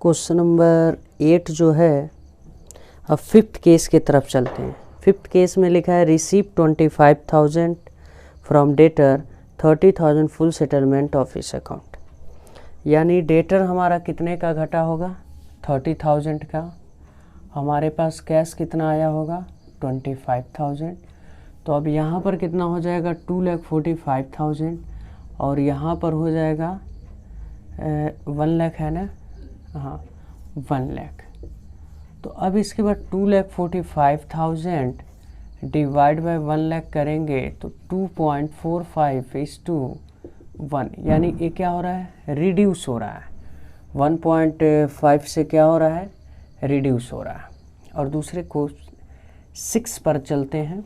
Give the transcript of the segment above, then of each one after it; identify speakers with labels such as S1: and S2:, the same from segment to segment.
S1: Question number 8 जो है, अब फिफ्थ केस की तरफ चलते हैं। फिफ्थ केस में लिखा है receive 25,000 from debtor 30,000 full settlement of इस अकाउंट। यानी डेटर हमारा कितने का घटा होगा, 30,000 का। हमारे पास कैश कितना आया होगा, 25,000। तो अब यहाँ पर कितना हो जाएगा, 2,45,000 और यहाँ पर हो जाएगा 1 लाख है ना, हाँ 1 लाख। तो अब इसके बाद 2,45,000 डिवाइड बाय 1 लाख करेंगे तो 2.45:1, यानी ये क्या हो रहा है, रिड्यूस हो रहा है। 1.5 से क्या हो रहा है, रिड्यूस हो रहा है। और दूसरे को 6 पर चलते हैं।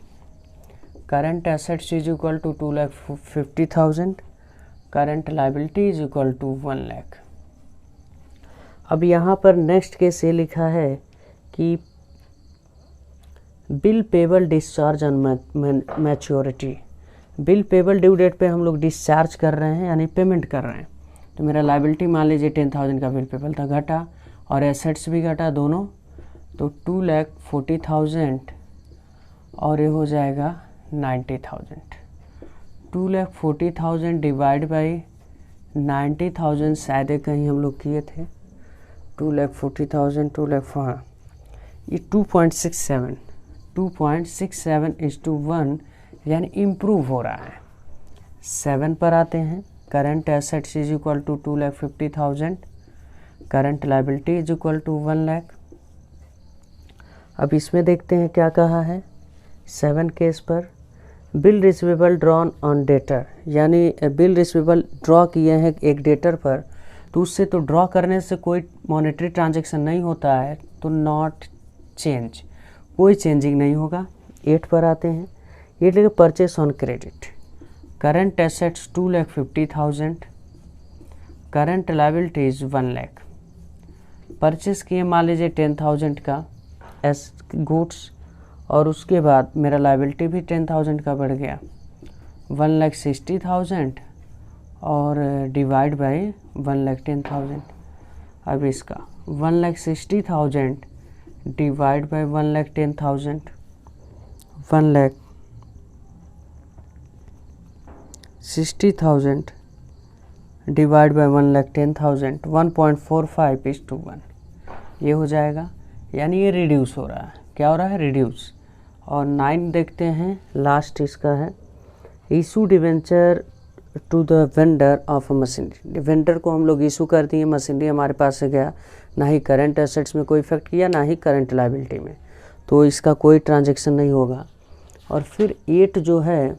S1: Current assets is equal to 2,50,000, current liability is equal to 1 lakh. अब यहाँ पर नेक्स्ट केस ये लिखा है कि bill payable discharge on maturity. Bill payable due date पे हम लोग डिस्चार्ज कर रहे हैं, यानी पेमेंट कर रहे हैं। तो मेरा लाइबिलिटी मान लीजिए 10,000 का बिल पेबल था, घटा, और एसेट्स भी घटा दोनों, तो 2,40,000 और ये हो जाएगा 90,000। 2,40,000 डिवाइड बाई 90,000 शायद कहीं हम लोग किए थे। 2,40,000 हाँ, ये 2.67:1, यानी इम्प्रूव हो रहा है। 7 पर आते हैं। Current assets is equal to 2,50,000, current liability is equal to 1 lakh. अब इसमें देखते हैं क्या कहा है 7 केस पर। Bill receivable drawn on debtor, यानी बिल रिसीवेबल ड्रॉ किए हैं एक डेटर पर, तो उससे तो ड्रॉ करने से कोई मॉनेटरी ट्रांजैक्शन नहीं होता है, तो नॉट चेंज, कोई चेंजिंग नहीं होगा। 8 पर आते हैं। 8 लिखे purchase on credit. Current assets 2,50,000, current liabilities 1 lakh. Purchase किए मान लीजिए 10,000 का एस गुड्स, और उसके बाद मेरा लायबिलिटी भी 10,000 का बढ़ गया, 1,60,000 और डिवाइड बाई 1,10,000। अब इसका 1,60,000 डिवाइड बाई 1,10,000, 1,60,000 डिवाइड बाई 1,10,000, 1.45:1 ये हो जाएगा। यानी ये रिड्यूस हो रहा है। क्या हो रहा है, रिड्यूस। और 9 देखते हैं, लास्ट इसका है issue debenture to the vendor of a machinery. Vendor को हम लोग इशू कर दिए, मशीनरी हमारे पास से गया, ना ही करंट एसेट्स में कोई इफेक्ट किया, ना ही करंट लायबिलिटी में, तो इसका कोई ट्रांजैक्शन नहीं होगा। और फिर 8 जो है,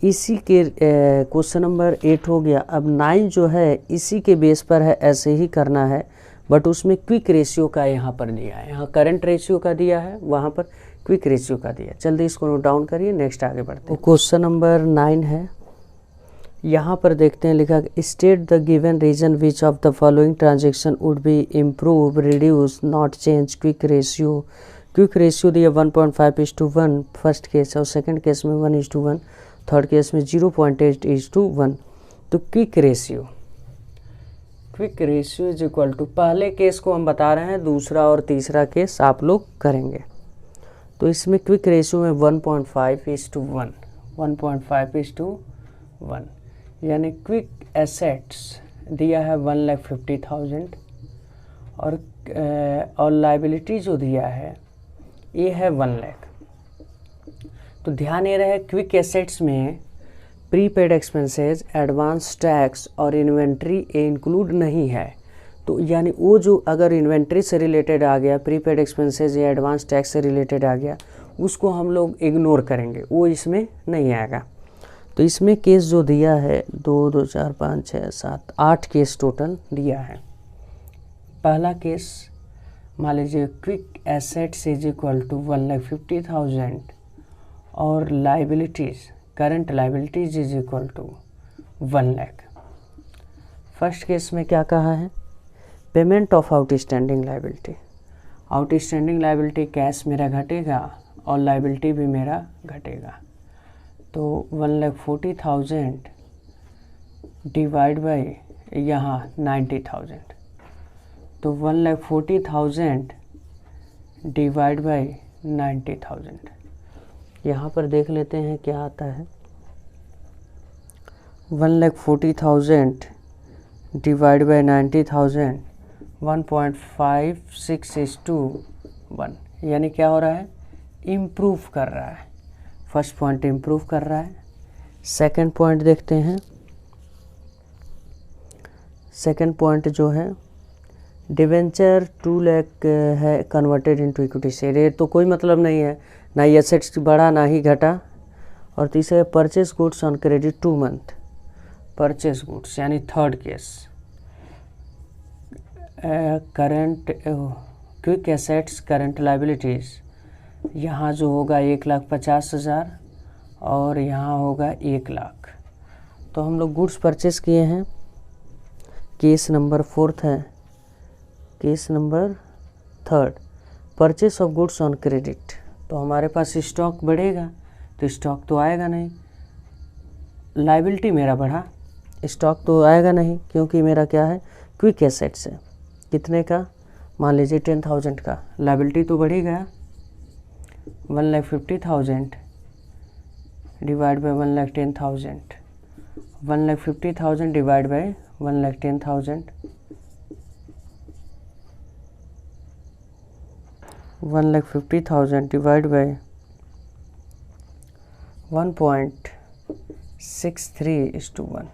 S1: इसी के क्वेश्चन नंबर 8 हो गया। अब 9 जो है इसी के बेस पर है, ऐसे ही करना है, बट उसमें क्विक रेशियो का यहाँ पर दिया है। यहाँ करंट रेशियो का दिया है, वहाँ पर क्विक रेशियो का दिया है। जल्दी इसको नोट डाउन करिए, नेक्स्ट आगे बढ़ते हैं। क्वेश्चन नंबर 9 है, यहाँ पर देखते हैं लिखा state the given reason which of the following transaction would be improve, reduce, not change quick ratio. Quick ratio दिया 1.5:1 फर्स्ट केस, और सेकंड केस में 1:1, थर्ड केस में 0.8:1। तो quick ratio is equal to, पहले केस को हम बता रहे हैं, दूसरा और तीसरा केस आप लोग करेंगे। तो इसमें क्विक रेशियो में 1.5:1, 1.5:1, यानी क्विक एसेट्स दिया है 1,50,000 और लायबिलिटी जो दिया है ये है 1 लाख। तो ध्यान ये रहे, क्विक एसेट्स में प्रीपेड एक्सपेंसेस, एडवांस टैक्स और इन्वेंट्री इंक्लूड नहीं है। तो यानी वो जो अगर इन्वेंट्री से रिलेटेड आ गया, प्रीपेड एक्सपेंसेस या एडवांस टैक्स से रिलेटेड आ गया, उसको हम लोग इग्नोर करेंगे, वो इसमें नहीं आएगा। तो इसमें केस जो दिया है 2, 2, 4, 5, 6, 7, 8 केस टोटल दिया है। पहला केस मान लीजिए quick assets is equal to 1,50,000 और liabilities, current liabilities is equal to 1 lakh. First case में क्या कहा है, payment of outstanding liability. Outstanding liability cash मेरा घटेगा और लाइबिलिटी भी मेरा घटेगा। तो 1,40,000 डिवाइड बाई यहाँ 90,000, तो 1,40,000 डिवाइड बाई 90,000। यहाँ पर देख लेते हैं क्या आता है। 1,40,000 डिवाइड बाई 90,000 1.56:1, यानी क्या हो रहा है, इम्प्रूव कर रहा है। फर्स्ट पॉइंट इम्प्रूव कर रहा है। सेकंड पॉइंट देखते हैं। सेकंड पॉइंट जो है डिवेंचर 2 लाख है कन्वर्टेड इनटू इक्विटी शेयर, ये तो कोई मतलब नहीं है, ना ही एसेट्स बढ़ा ना ही घटा। और तीसरा purchase goods on credit 2 month, purchase goods यानी third case. Current quick assets current liabilities, यहाँ जो होगा 1,50,000 और यहाँ होगा 1 लाख। तो हम लोग गुड्स परचेस किए हैं। केस नंबर 4 है। Case number 3 purchase of goods on credit, तो हमारे पास स्टॉक बढ़ेगा तो स्टॉक तो आएगा नहीं, लाइबिलिटी मेरा बढ़ा, स्टॉक तो आएगा नहीं क्योंकि मेरा क्या है, क्विक एसेट्स है। कितने का, मान लीजिए 10,000 का, लाइबिलिटी तो बढ़ ही गया। 1,50,000 divide by 1,10,000, 1,50,000 divide by 1,10,000, 1,50,000 divide by 1.63:1,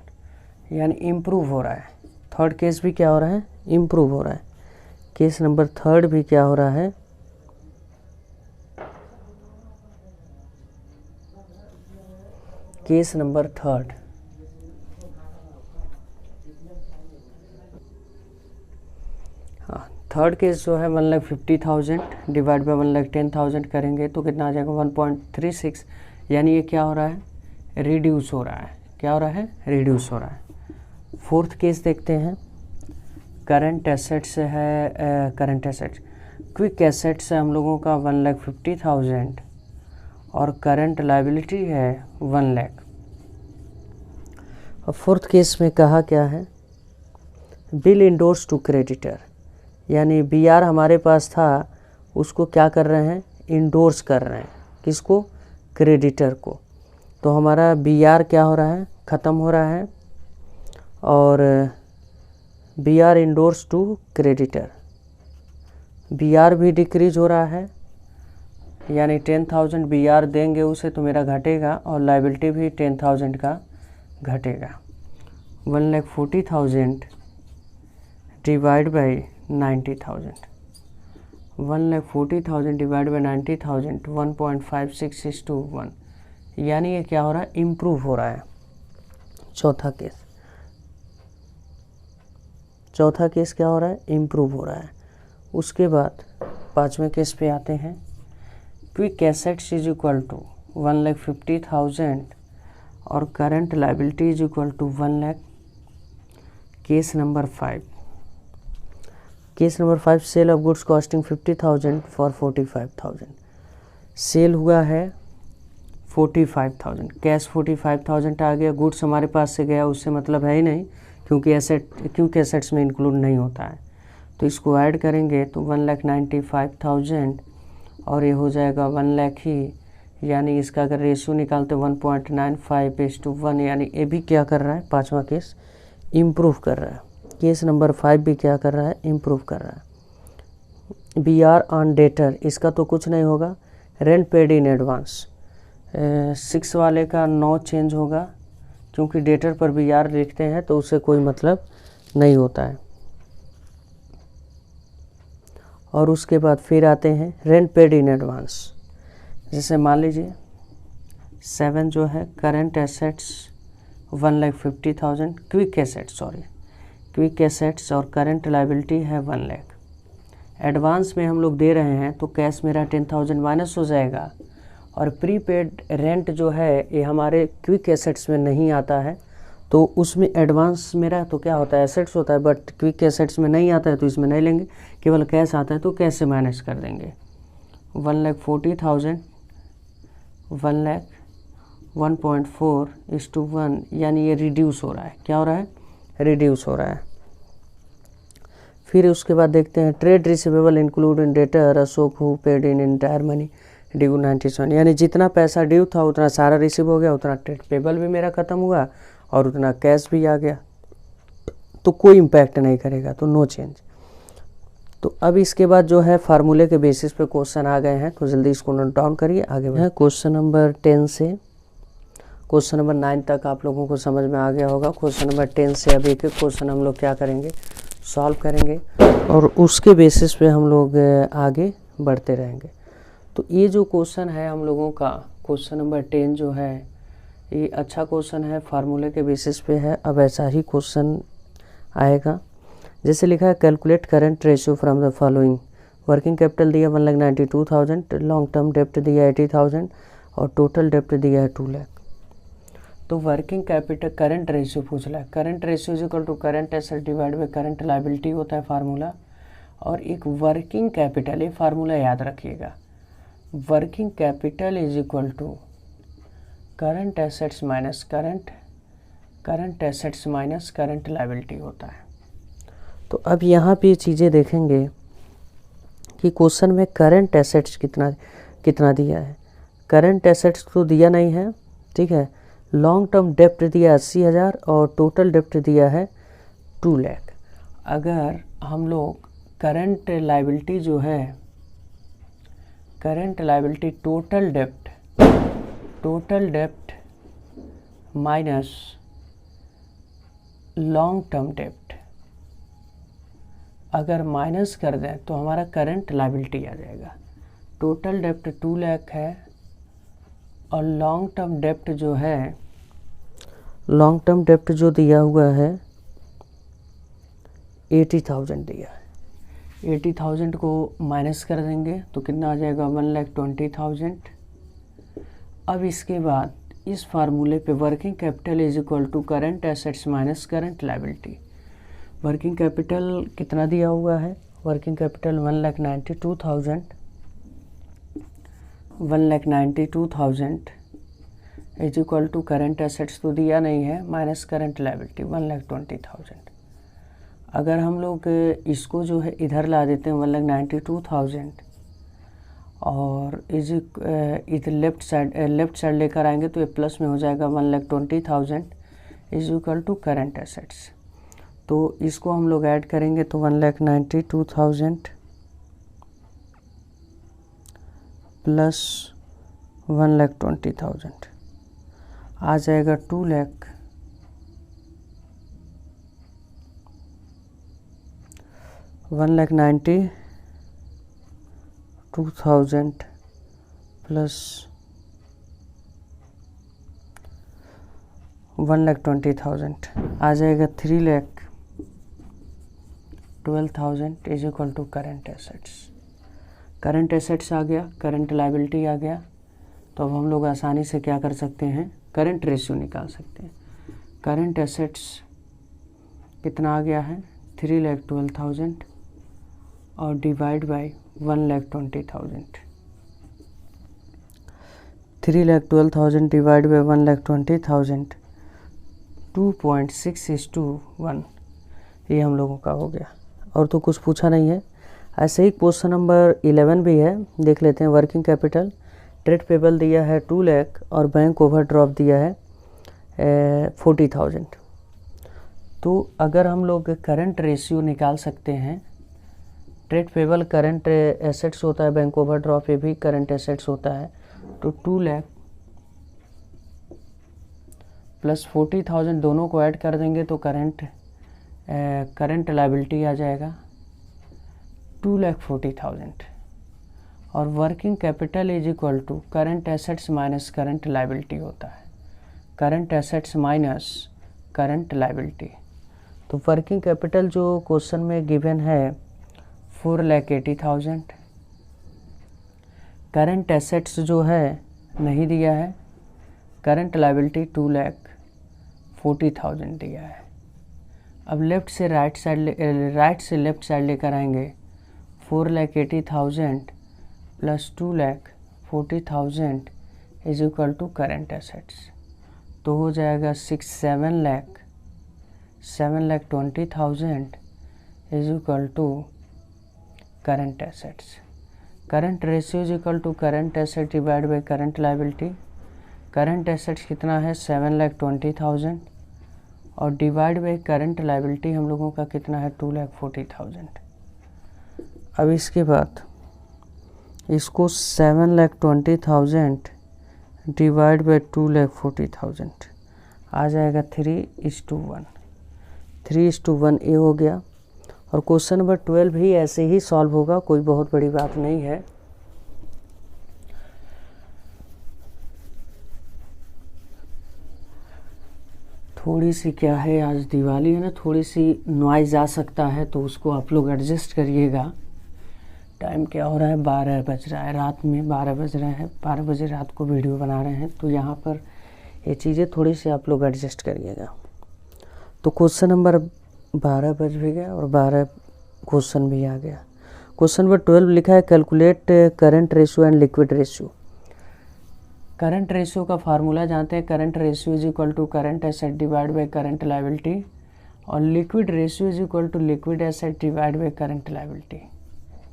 S1: यानी इम्प्रूव हो रहा है। थर्ड केस भी क्या हो रहा है, इम्प्रूव हो रहा है। केस नंबर 3 भी क्या हो रहा है, केस नंबर 3 हाँ, थर्ड केस जो है 1,50,000 डिवाइड बाई 1,10,000 करेंगे तो कितना आ जाएगा, 1.36, यानी ये क्या हो रहा है, रिड्यूस हो रहा है। क्या हो रहा है, रिड्यूस हो रहा है। फोर्थ केस देखते हैं। करंट एसेट्स है, करंट एसेट्स क्विक एसेट्स है हम लोगों का 1,50,000 और करंट लाइबिलिटी है 1 लाख। और फोर्थ केस में कहा क्या है, बिल इंडोर्स टू क्रेडिटर, यानी BR हमारे पास था, उसको क्या कर रहे हैं, इंडोर्स कर रहे हैं। किसको, क्रेडिटर को। तो हमारा BR क्या हो रहा है, ख़त्म हो रहा है और BR endorse to creditor, BR भी डिक्रीज हो रहा है, यानी 10,000 BR देंगे उसे तो मेरा घटेगा और लाइबिलिटी भी 10,000 का घटेगा। 1,40,000 डिवाइड बाई 90,000, 1,40,000 डिवाइड बाई 90,000 1.56:1, यानी ये क्या हो रहा है, इम्प्रूव हो रहा है। चौथा केस क्या हो रहा है, इम्प्रूव हो रहा है। उसके बाद पांचवें केस पे आते हैं। Quick assets is equal to 1,50,000 और current liability is equal to 1 lakh. Case number 5, case number 5 sale of goods costing 50,000 for 45,000, sale हुआ है 45,000, कैश 45,000 आ गया, गुड्स हमारे पास से गया, उससे मतलब है ही नहीं क्योंकि एसेट्स में इंक्लूड नहीं होता है। तो इसको ऐड करेंगे तो 1,95,000 और ये हो जाएगा 1 लाख ही, यानी इसका अगर रेशियो निकालते 1.95:1, यानी ये भी क्या कर रहा है, पांचवा केस इम्प्रूव कर रहा है। केस नंबर 5 भी क्या कर रहा है, इम्प्रूव कर रहा है। BR ऑन डेटर, इसका तो कुछ नहीं होगा, रेंट पेड इन एडवांस। 6 वाले का 9 चेंज होगा क्योंकि डेटर पर BR लिखते हैं तो उससे कोई मतलब नहीं होता है। और उसके बाद फिर आते हैं रेंट पेड इन एडवांस। जैसे मान लीजिए 7 जो है करंट एसेट्स 1,50,000, क्विक एसेट्स और करंट लाइबिलिटी है 1 लाख। एडवांस में हम लोग दे रहे हैं तो कैश मेरा 10,000 माइनस हो जाएगा और प्रीपेड रेंट जो है ये हमारे क्विक एसेट्स में नहीं आता है, तो उसमें एडवांस मेरा तो क्या होता है, एसेट्स होता है, बट क्विक एसेट्स में नहीं आता है तो इसमें नहीं लेंगे, केवल कैश आता है तो कैश से माइनस कर देंगे। 1,40,000 1 लाख 1.4:1, यानी ये रिड्यूस हो रहा है। क्या हो रहा है, रिड्यूस हो रहा है। फिर उसके बाद देखते हैं trade receivable include in debtor Ashok who paid in entire money due 97, यानी जितना पैसा ड्यू था उतना सारा रिसीव हो गया, उतना ट्रेड पेबल भी मेरा ख़त्म हुआ और उतना कैश भी आ गया, तो कोई इम्पैक्ट नहीं करेगा, तो नो चेंज। तो अब इसके बाद जो है फार्मूले के बेसिस पे क्वेश्चन आ गए हैं, तो जल्दी इसको नोट डाउन करिए। आगे बढ़े क्वेश्चन नंबर 10 से क्वेश्चन नंबर 9 तक आप लोगों को समझ में आ गया होगा। क्वेश्चन नंबर 10 से अब एक एक क्वेश्चन हम लोग क्या करेंगे, सॉल्व करेंगे और उसके बेसिस पे हम लोग आगे बढ़ते रहेंगे। तो ये जो क्वेश्चन है हम लोगों का क्वेश्चन नंबर 10 जो है ये अच्छा क्वेश्चन है, फार्मूले के बेसिस पे है। अब ऐसा ही क्वेश्चन आएगा, जैसे लिखा है calculate current ratio from the following. Working capital दिया 1,92,000, लॉन्ग टर्म डेप्ट दिया 80,000 और टोटल डेप्ट दिया है 2 लाख। तो वर्किंग कैपिटल करंट रेशियो पूछ रहा है, current ratio is equal to current asset divide by current liability होता है फार्मूला। और एक वर्किंग कैपिटल, ये फार्मूला याद रखिएगा, working capital is equal to current assets minus current assets minus current liability होता है। तो अब यहाँ पे चीज़ें देखेंगे कि क्वेश्चन में करंट एसेट्स कितना दिया है। करंट एसेट्स तो दिया नहीं है, ठीक है। लॉन्ग टर्म डेप्ट दिया 80,000 और टोटल डेप्ट दिया है 2 लाख। अगर हम लोग करंट लायबिलिटी जो है, करंट लायबिलिटी टोटल डेप्ट माइनस लॉन्ग टर्म डेप्ट अगर माइनस कर दें तो हमारा करंट लायबिलिटी आ जाएगा। टोटल डेप्ट 2 लाख है और लॉन्ग टर्म डेप्ट जो है, लॉन्ग टर्म डेप्ट जो दिया हुआ है 80,000 दिया है। 80,000 को माइनस कर देंगे तो कितना आ जाएगा 1,20,000। अब इसके बाद इस फार्मूले पे working capital is equal to current assets minus current liability. Working capital कितना दिया हुआ है, working capital 1,92,000 is equal to current assets तो दिया नहीं है माइनस करंट लायबिलिटी 1,20,000। अगर हम लोग इसको जो है इधर ला देते हैं 1,92,000 और इधर लेफ्ट साइड लेकर आएंगे तो ये प्लस में हो जाएगा 1,20,000 is equal to current assets. तो इसको हम लोग ऐड करेंगे तो 1,92,000 प्लस 1,20,000 आ जाएगा 2 लाख। 1,92,000 प्लस 1,20,000 आ जाएगा 3,12,000 is equal to current assets. Current assets आ गया, करंट लायबिलिटी आ गया, तो अब हम लोग आसानी से क्या कर सकते हैं, करंट रेशियो निकाल सकते हैं। करंट एसेट्स कितना आ गया है 3,12,000 और डिवाइड बाय 1,20,000। 3,12,000 डिवाइड बाय 1,20,000 2.6:1 ये हम लोगों का हो गया। और तो कुछ पूछा नहीं है। ऐसे ही क्वेश्चन नंबर 11 भी है, देख लेते हैं। वर्किंग कैपिटल ट्रेड पेबल दिया है 2 लाख और बैंक ओवरड्राफ्ट दिया है 40,000। तो अगर हम लोग करंट रेशियो निकाल सकते हैं, ट्रेड पेबल करंट एसेट्स होता है, बैंक ओवरड्राफ्ट ये भी करंट एसेट्स होता है, तो 2 लाख प्लस 40,000 दोनों को ऐड कर देंगे तो करंट लायबिलिटी आ जाएगा 2,40,000। और working capital is equal to current assets minus current liability होता है, current assets minus current liability. तो वर्किंग कैपिटल जो क्वेश्चन में गिवन है 4,80,000, करंट एसेट्स जो है नहीं दिया है, करंट लायबिलिटी 2,40,000 दिया है। अब लेफ्ट से लेफ्ट साइड लेकर आएंगे 4,80,000 plus 2,40,000 is equal to current assets, तो हो जाएगा 7,20,000 is equal to current assets. Current ratio is equal to current asset divide by current liability. Current assets कितना है 7,20,000 और डिवाइड बाई करंट लायबिलिटी हम लोगों का कितना है 2,40,000। अब इसके बाद इसको 7,20,000 डिवाइड बाई 2,40,000 आ जाएगा 3:1। 3:1 ये हो गया। और क्वेश्चन नंबर 12 भी ऐसे ही सॉल्व होगा, कोई बहुत बड़ी बात नहीं है। थोड़ी सी क्या है, आज दिवाली है ना, थोड़ी सी नॉइज़ आ सकता है, तो उसको आप लोग एडजस्ट करिएगा। टाइम क्या हो रहा है, 12 बज रहा है, रात में 12 बज रहे हैं, 12 बजे रात को वीडियो बना रहे हैं, तो यहाँ पर ये चीज़ें थोड़ी सी आप लोग एडजस्ट करिएगा। तो क्वेश्चन नंबर 12 बज भी गया और 12 क्वेश्चन भी आ गया। क्वेश्चन नंबर 12 लिखा है calculate current ratio and liquid ratio. Current ratio का फार्मूला जानते हैं, current ratio is equal to current asset divide by current liability, और liquid ratio is equal to liquid asset divide by current liability,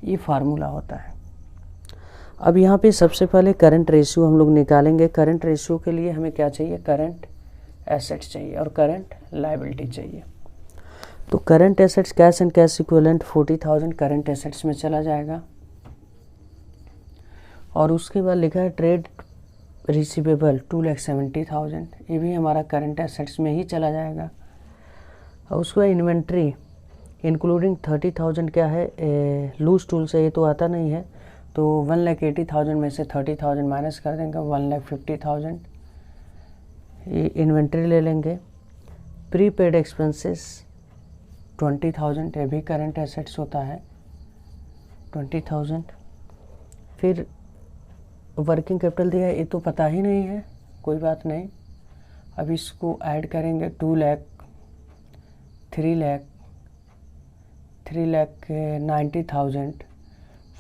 S1: ये formula होता है। अब यहाँ पे सबसे पहले करंट रेशियो हम लोग निकालेंगे। करंट रेशियो के लिए हमें क्या चाहिए, करंट एसेट्स चाहिए और करंट लायबिलिटी चाहिए। तो current assets cash and cash equivalent 40,000 current assets में चला जाएगा, और उसके बाद लिखा है ट्रेड रिसीवेबल 2,70,000, ये भी हमारा करंट एसेट्स में ही चला जाएगा। और उसके बाद इन्वेंट्री इंक्लूडिंग 30,000 क्या है, लूज टूल से ये तो आता नहीं है, तो 1,80,000 में से 30,000 माइनस कर देंगे, 1,50,000 ये इन्वेंट्री ले लेंगे। प्रीपेड एक्सपेंसेस 20,000, ये भी करंट एसेट्स होता है 20,000। फिर वर्किंग कैपिटल दिया है, ये तो पता ही नहीं है, कोई बात नहीं। अब इसको ऐड करेंगे 2 लाख, 3 लाख, 3,90,000,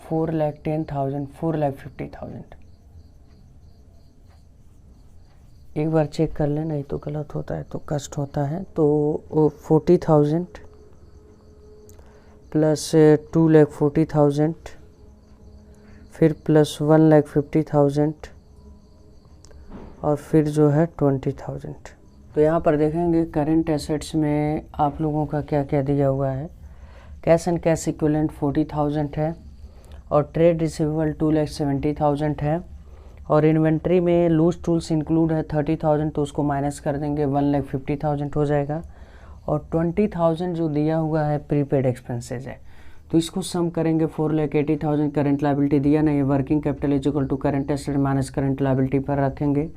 S1: 4,10,000, 4,50,000। एक बार चेक कर लें, नहीं तो गलत होता है तो कष्ट होता है। तो 40,000 प्लस 2,40,000 फिर प्लस 1,50,000 और फिर जो है 20,000। तो यहाँ पर देखेंगे करंट एसेट्स में आप लोगों का क्या क्या दिया हुआ है। कैश एंड कैश इक्विवेलेंट 40,000 है, और ट्रेड रिसीवेबल 2,70,000 है, और इन्वेंट्री में लूज टूल्स इंक्लूड है 30,000, तो उसको माइनस कर देंगे 1,50,000 हो जाएगा, और 20,000 जो दिया हुआ है प्रीपेड एक्सपेंसेस है, तो इसको सम करेंगे 4,80,000 करंट लायबिलिटी दिया नहीं है, working capital is equal to current asset minus current liability पर रखेंगे।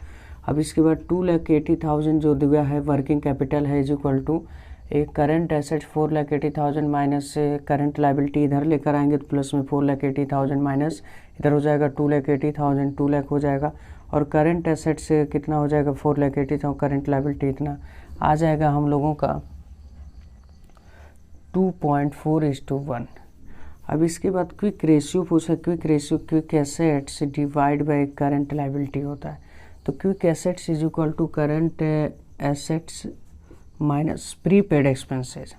S1: अब इसके बाद 2,80,000 जो दिया है वर्किंग कैपिटल है इज इक्वल टू एक current asset 4,80,000 minus current liability इधर लेकर आएंगे, तो प्लस में 4,80,000 माइनस इधर हो जाएगा 2,80,000, 2 लाख हो जाएगा, और करंट एसेट से कितना हो जाएगा 4,80,000, करंट लायबिलिटी इतना आ जाएगा हम लोगों का 2.4:1। अब इसके बाद क्विक रेशियो पूछा, quick ratio quick assets divide by current liability होता है। तो quick assets is equal to current assets minus prepaid expenses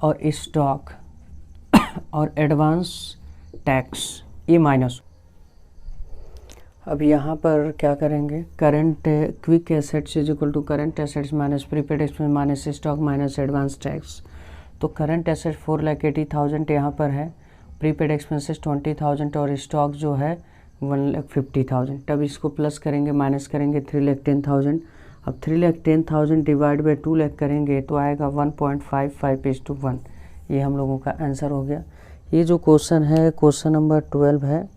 S1: और स्टॉक और एडवांस टैक्स, ये माइनस। अब यहाँ पर क्या करेंगे, current quick assets is equal to current assets minus prepaid expense minus stock minus advance tax. तो करंट एसेट 4,80,000 यहाँ पर है, प्रीपेड एक्सपेंसेस 20,000 और स्टॉक जो है 1,50,000। तब इसको प्लस करेंगे माइनस करेंगे 3,10,000। अब 3,10,000 डिवाइड बाई 2 लाख करेंगे तो आएगा 1.55:1। ये हम लोगों का आंसर हो गया। ये जो क्वेश्चन है क्वेश्चन नंबर 12 है,